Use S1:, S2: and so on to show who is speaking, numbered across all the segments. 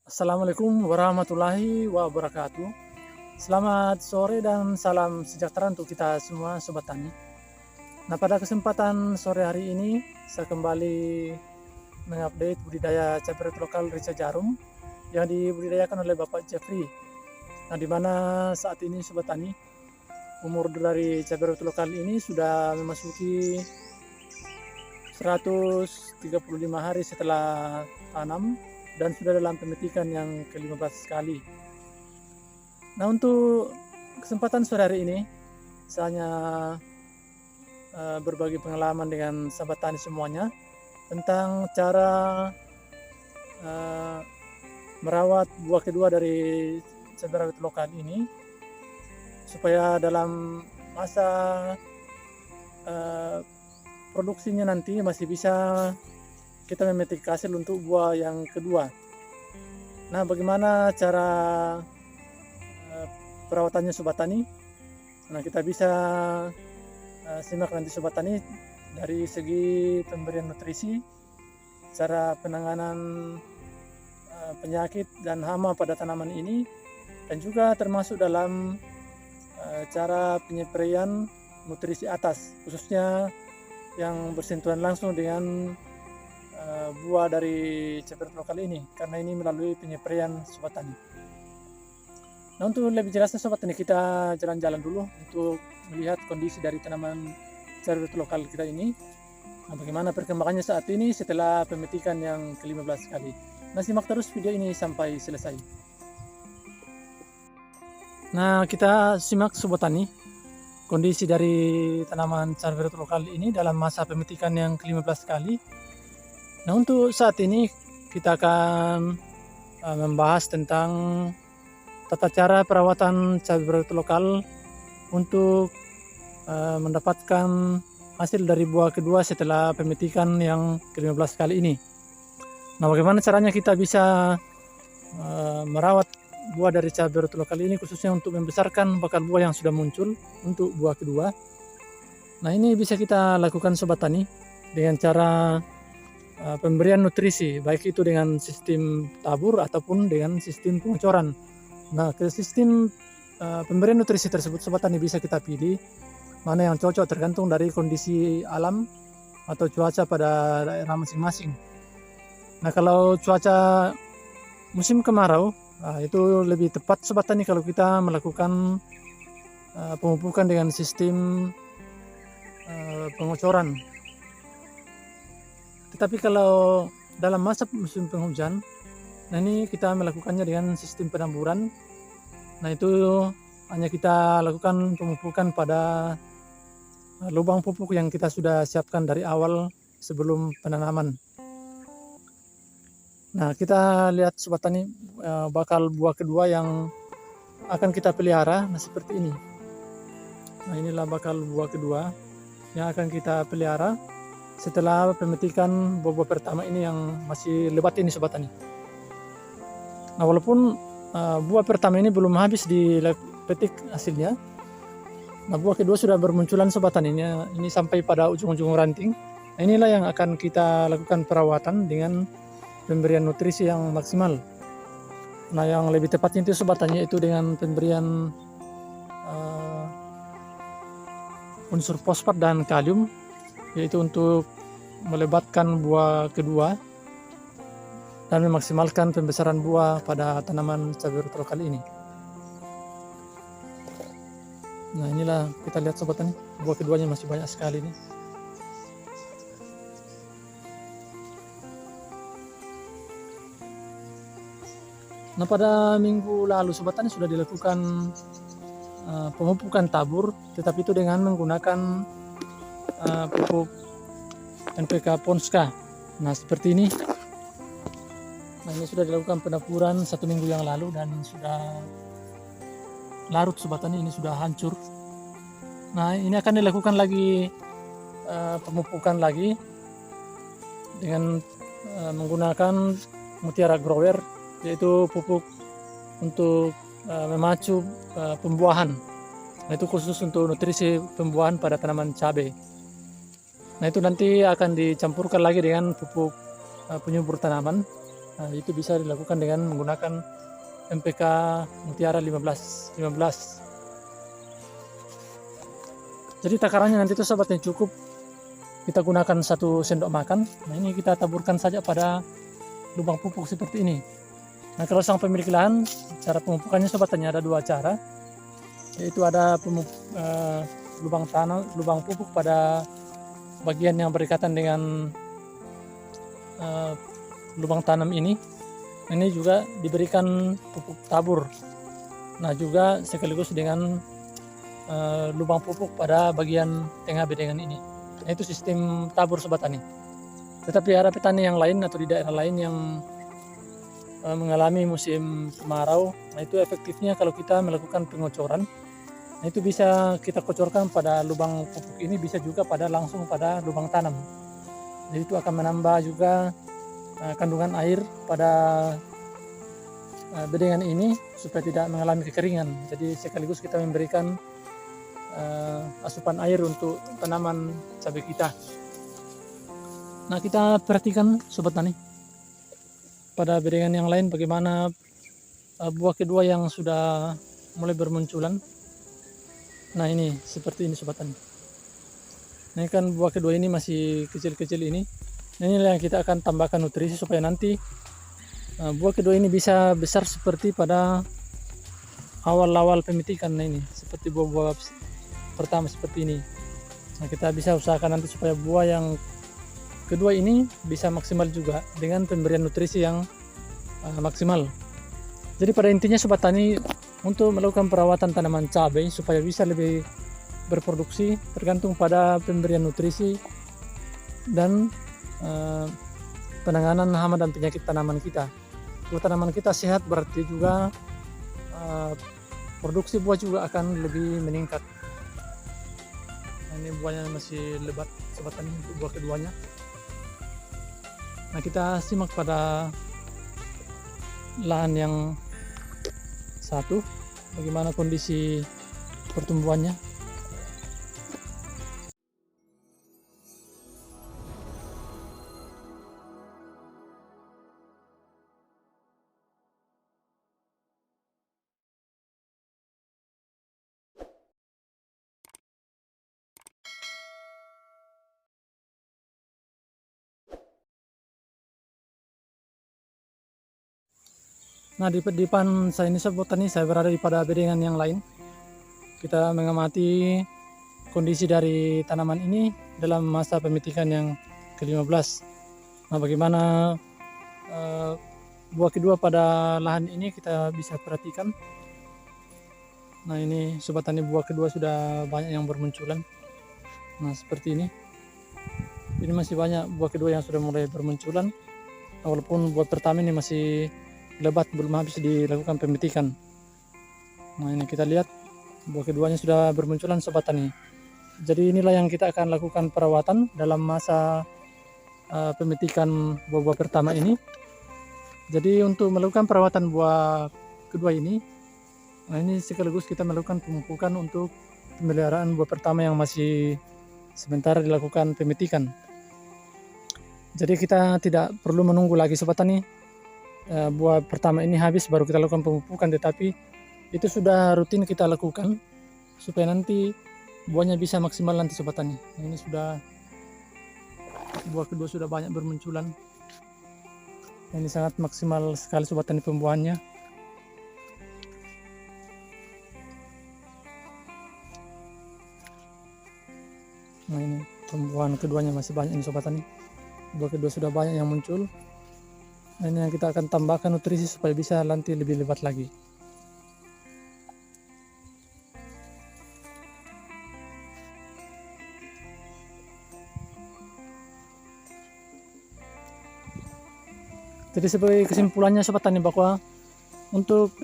S1: Assalamualaikum warahmatullahi wabarakatuh. Selamat sore dan salam sejahtera untuk kita semua Sobat Tani. Nah, pada kesempatan sore hari ini saya kembali mengupdate budidaya cabai rawit lokal Rica Jarum yang dibudidayakan oleh Bapak Jeffrey. Nah, di mana saat ini Sobat Tani, umur dari cabai rawit lokal ini sudah memasuki 135 hari setelah tanam dan sudah dalam pemetikan yang ke-15 kali. Nah, untuk kesempatan sore hari ini saya hanya berbagi pengalaman dengan sahabat tani semuanya tentang cara merawat buah kedua dari cabai rawit lokal ini supaya dalam masa produksinya nanti masih bisa kita memetik hasil untuk buah yang kedua. Nah, bagaimana cara perawatannya Sobat Tani? Nah, kita bisa simak nanti Sobat Tani dari segi pemberian nutrisi, cara penanganan penyakit dan hama pada tanaman ini, dan juga termasuk dalam cara penyepreian nutrisi atas, khususnya yang bersentuhan langsung dengan buah dari cabai rawit lokal ini, karena ini melalui penyepreian Sobat Tani. Nah, untuk lebih jelasnya Sobat Tani, kita jalan-jalan dulu untuk melihat kondisi dari tanaman cabai rawit lokal kita ini. Nah, bagaimana perkembangannya saat ini setelah pemetikan yang ke-15 kali. Nah, simak terus video ini sampai selesai. Nah, kita simak Sobat Tani kondisi dari tanaman cabai rawit lokal ini dalam masa pemetikan yang ke-15 kali. Nah, untuk saat ini kita akan membahas tentang tata cara perawatan cabai rawit lokal untuk mendapatkan hasil dari buah kedua setelah pemetikan yang ke-15 kali ini. Nah, bagaimana caranya kita bisa merawat buah dari cabai rawit lokal ini, khususnya untuk membesarkan bakal buah yang sudah muncul untuk buah kedua. Nah, ini bisa kita lakukan Sobat Tani dengan cara pemberian nutrisi, baik itu dengan sistem tabur ataupun dengan sistem pengocoran. Nah, ke sistem pemberian nutrisi tersebut Sobat Tani bisa kita pilih mana yang cocok tergantung dari kondisi alam atau cuaca pada daerah masing-masing. Nah, kalau cuaca musim kemarau, itu lebih tepat Sobat Tani kalau kita melakukan pemupukan dengan sistem pengocoran. Tetapi kalau dalam masa musim penghujan, nah ini kita melakukannya dengan sistem penamburan. Nah, itu hanya kita lakukan pemupukan pada lubang pupuk yang kita sudah siapkan dari awal sebelum penanaman. Nah, kita lihat Sobat Tani bakal buah kedua yang akan kita pelihara. Nah, seperti ini. Nah, inilah bakal buah kedua yang akan kita pelihara setelah pemetikan buah-buah pertama ini yang masih lebat ini Sobat Tani. Nah, walaupun buah pertama ini belum habis dipetik hasilnya, nah buah kedua sudah bermunculan Sobat Tani. Ini sampai pada ujung-ujung ranting. Nah, inilah yang akan kita lakukan perawatan dengan pemberian nutrisi yang maksimal. Nah, yang lebih tepatnya itu Sobat Tani itu dengan pemberian unsur fosfat dan kalium, yaitu untuk melebatkan buah kedua dan memaksimalkan pembesaran buah pada tanaman cabai rawit lokal ini. Nah, inilah kita lihat Sobat Tani, buah keduanya masih banyak sekali nih. Nah, pada minggu lalu Sobat Tani sudah dilakukan pemupukan tabur, tetapi itu dengan menggunakan pupuk NPK Ponska. Nah, seperti ini. Nah, ini sudah dilakukan penaburan 1 minggu yang lalu dan sudah larut Sobat Tani, ini sudah hancur. Nah, ini akan dilakukan lagi pemupukan lagi dengan menggunakan Mutiara Grower, yaitu pupuk untuk memacu pembuahan. Nah, itu khusus untuk nutrisi pembuahan pada tanaman cabai. Nah, itu nanti akan dicampurkan lagi dengan pupuk penyubur tanaman. Nah, itu bisa dilakukan dengan menggunakan MPK Mutiara 15. Jadi takarannya nanti itu sobat yang cukup kita gunakan 1 sendok makan. Nah, ini kita taburkan saja pada lubang pupuk seperti ini. Nah, kalau sang pemilik lahan, cara pemupukannya sobat hanya ada 2 cara, yaitu ada lubang pupuk pada bagian yang berdekatan dengan lubang tanam ini. Ini juga diberikan pupuk tabur. Nah, juga sekaligus dengan lubang pupuk pada bagian tengah bedengan ini. Nah, itu sistem tabur sobat tani. Tetapi ada petani yang lain atau di daerah lain yang mengalami musim kemarau, nah itu efektifnya kalau kita melakukan pengocoran. Nah, itu bisa kita kocorkan pada lubang pupuk ini, bisa juga langsung pada lubang tanam. Jadi itu akan menambah juga kandungan air pada bedengan ini supaya tidak mengalami kekeringan. Jadi sekaligus kita memberikan asupan air untuk tanaman cabai kita. Nah, kita perhatikan sobat tani, pada bedengan yang lain bagaimana buah kedua yang sudah mulai bermunculan. Nah, ini seperti ini sobat tani. Nah, ini kan buah kedua ini masih kecil-kecil ini. Nah, inilah yang kita akan tambahkan nutrisi supaya nanti buah kedua ini bisa besar seperti pada awal-awal pemetikan. Nah, ini seperti buah-buah pertama seperti ini. Nah, kita bisa usahakan nanti supaya buah yang kedua ini bisa maksimal juga dengan pemberian nutrisi yang maksimal. Jadi pada intinya sobat tani, untuk melakukan perawatan tanaman cabai supaya bisa lebih berproduksi tergantung pada pemberian nutrisi dan penanganan hama dan penyakit tanaman kita. Kalau tanaman kita sehat berarti juga produksi buah juga akan lebih meningkat. Nah, ini buahnya masih lebat sobat tani untuk buah keduanya. Nah, kita simak pada lahan yang satu bagaimana kondisi pertumbuhannya. Nah, di depan saya ini sobat tani, saya berada pada bedengan yang lain. Kita mengamati kondisi dari tanaman ini dalam masa pemetikan yang ke-15. Nah, bagaimana buah kedua pada lahan ini kita bisa perhatikan. Nah, ini sobat tani, buah kedua sudah banyak yang bermunculan. Nah, seperti ini. Ini masih banyak buah kedua yang sudah mulai bermunculan. Nah, walaupun buah pertama ini masih lebat, belum habis dilakukan pemetikan. Nah, ini kita lihat buah keduanya sudah bermunculan sobat tani. Jadi inilah yang kita akan lakukan perawatan dalam masa pemetikan buah-buah pertama ini. Jadi untuk melakukan perawatan buah kedua ini, nah ini sekaligus kita melakukan pemupukan untuk pemeliharaan buah pertama yang masih sementara dilakukan pemetikan. Jadi kita tidak perlu menunggu lagi sobat tani buah pertama ini habis baru kita lakukan pemupukan, tetapi itu sudah rutin kita lakukan supaya nanti buahnya bisa maksimal nanti sobat tani. Nah, ini sudah buah kedua sudah banyak bermunculan. Nah, ini sangat maksimal sekali sobat tani pembuahannya. Nah, ini pembuahan keduanya masih banyak ini sobat tani. Buah kedua sudah banyak yang muncul. Nah, ini yang kita akan tambahkan nutrisi supaya bisa nanti lebih lebat lagi. Jadi sebagai kesimpulannya sobat tani, bahwa untuk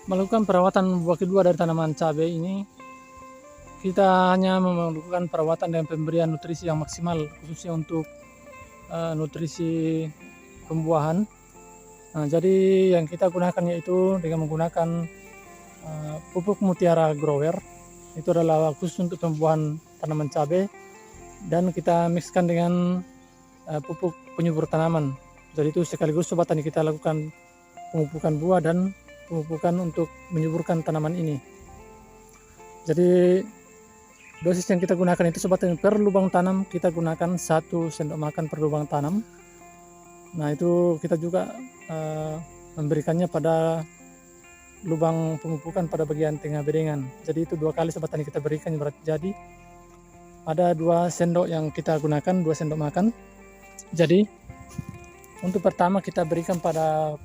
S1: melakukan perawatan buah kedua dari tanaman cabai ini, kita hanya melakukan perawatan dan pemberian nutrisi yang maksimal, khususnya untuk nutrisi pembuahan. Nah, jadi yang kita gunakan yaitu dengan menggunakan pupuk Mutiara Grower. Itu adalah khusus untuk pembuahan tanaman cabai, dan kita mixkan dengan pupuk penyubur tanaman Jadi itu sekaligus Sobat Tani kita lakukan pemupukan buah dan pemupukan untuk menyuburkan tanaman ini. Jadi dosis yang kita gunakan itu Sobat Tani, per lubang tanam kita gunakan 1 sendok makan per lubang tanam. Nah itu kita juga memberikannya pada lubang pemupukan pada bagian tengah bedengan. Jadi itu 2 kali Sobat Tani kita berikan, berarti jadi ada 2 sendok yang kita gunakan, 2 sendok makan. Jadi untuk pertama kita berikan pada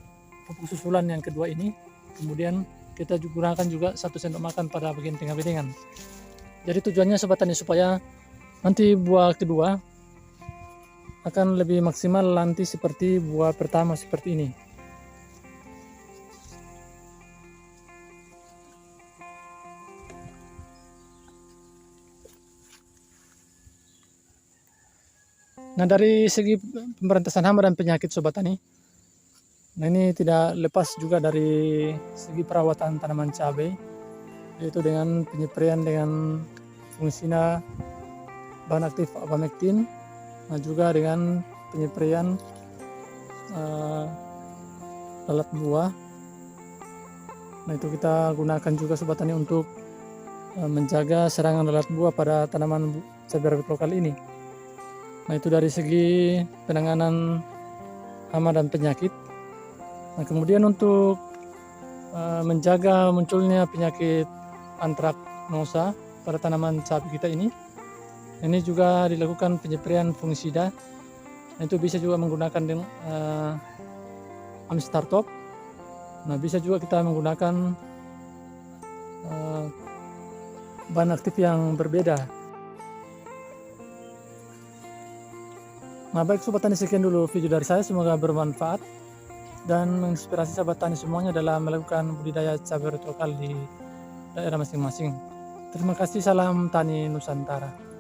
S1: pupuk susulan yang kedua ini, kemudian kita gunakan juga 1 sendok makan pada bagian tengah bedengan. Jadi tujuannya Sobat Tani supaya nanti buah kedua akan lebih maksimal nanti seperti buah pertama seperti ini. Nah dari segi pemberantasan hama dan penyakit Sobat Tani, nah ini tidak lepas juga dari segi perawatan tanaman cabai, yaitu dengan penyempraian dengan fungusida bahan aktif abamectin, nah juga dengan penyempraian lalat buah. Nah itu kita gunakan juga Sobat Tani untuk menjaga serangan lalat buah pada tanaman cabai rawit lokal ini. Nah itu dari segi penanganan hama dan penyakit. Nah kemudian untuk menjaga munculnya penyakit antraknosa pada tanaman cabai kita ini juga dilakukan penyempraian fungisida. Nah itu bisa juga menggunakan Amstartop. Nah bisa juga kita menggunakan bahan aktif yang berbeda. Nah baik Sobat Tani, sekian dulu video dari saya, semoga bermanfaat dan menginspirasi Sobat Tani semuanya dalam melakukan budidaya cabai rawit lokal di daerah masing-masing. Terima kasih, salam Tani Nusantara.